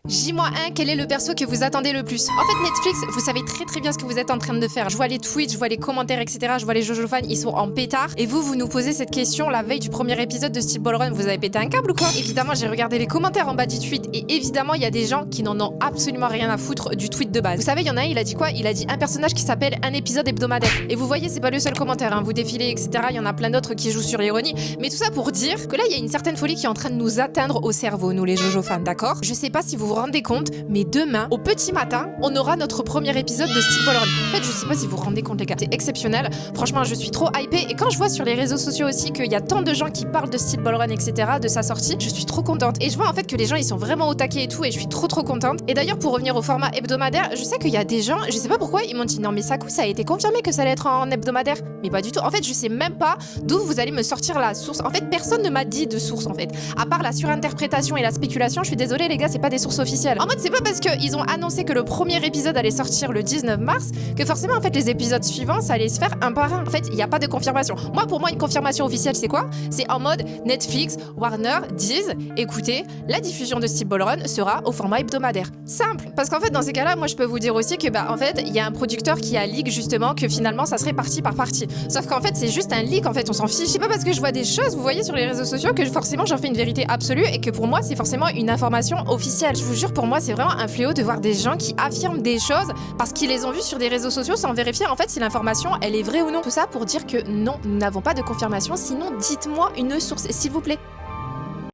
J-1, quel est le perso que vous attendez le plus? En fait, Netflix, vous savez très bien ce que vous êtes en train de faire. Je vois les tweets, je vois les commentaires, etc. Je vois les Jojo fans, ils sont en pétard. Et vous nous posez cette question la veille du premier épisode de Steel Ball Run. Vous avez pété un câble ou quoi? Évidemment, j'ai regardé les commentaires en bas du tweet. Et évidemment, il y a des gens qui n'en ont absolument rien à foutre du tweet de base. Vous savez, il y en a un, il a dit quoi? Il a dit un personnage qui s'appelle un épisode hebdomadaire. Et vous voyez, c'est pas le seul commentaire, hein. Vous défilez, etc. Il y en a plein d'autres qui jouent sur l'ironie. Mais tout ça pour dire que là, il y a une certaine folie qui est en train de nous atteindre au cerveau, nous les Jojo fans, d'accord? Je sais pas si vous vous rendez compte, mais demain, au petit matin, on aura notre premier épisode de Steel Ball Run. En fait, je sais pas si vous vous rendez compte, les gars, c'est exceptionnel. Franchement, je suis trop hypée. Et quand je vois sur les réseaux sociaux aussi qu'il y a tant de gens qui parlent de Steel Ball Run, etc., de sa sortie, je suis trop contente. Et je vois en fait que les gens, ils sont vraiment au taquet et tout, et je suis trop contente. Et d'ailleurs, pour revenir au format hebdomadaire, je sais qu'il y a des gens, je sais pas pourquoi, ils m'ont dit non, mais Sakou, ça a été confirmé que ça allait être en hebdomadaire. Mais pas du tout. En fait, je sais même pas d'où vous allez me sortir la source. En fait, personne ne m'a dit de source, en fait. À part la surinterprétation et la spéculation, je suis désolée, les gars, c'est pas des sources officielles. En mode, c'est pas parce qu'ils ont annoncé que le premier épisode allait sortir le 19 mars que forcément, en fait, les épisodes suivants, ça allait se faire un par un. En fait, il n'y a pas de confirmation. Moi, pour moi, une confirmation officielle, c'est quoi? C'est en mode Netflix, Warner disent, écoutez, la diffusion de Steel Ball Run sera au format hebdomadaire. Simple. Parce qu'en fait, dans ces cas-là, moi, je peux vous dire aussi que, en fait, il y a un producteur qui a leak justement que finalement, ça serait partie par partie. Sauf qu'en fait, c'est juste un leak, en fait, on s'en fiche. C'est pas parce que je vois des choses, vous voyez, sur les réseaux sociaux que forcément, j'en fais une vérité absolue et que pour moi, c'est forcément une information officielle. Je vous jure, pour moi, c'est vraiment un fléau de voir des gens qui affirment des choses parce qu'ils les ont vues sur des réseaux sociaux sans vérifier en fait si l'information elle est vraie ou non. Tout ça pour dire que non, nous n'avons pas de confirmation, sinon dites-moi une source s'il vous plaît.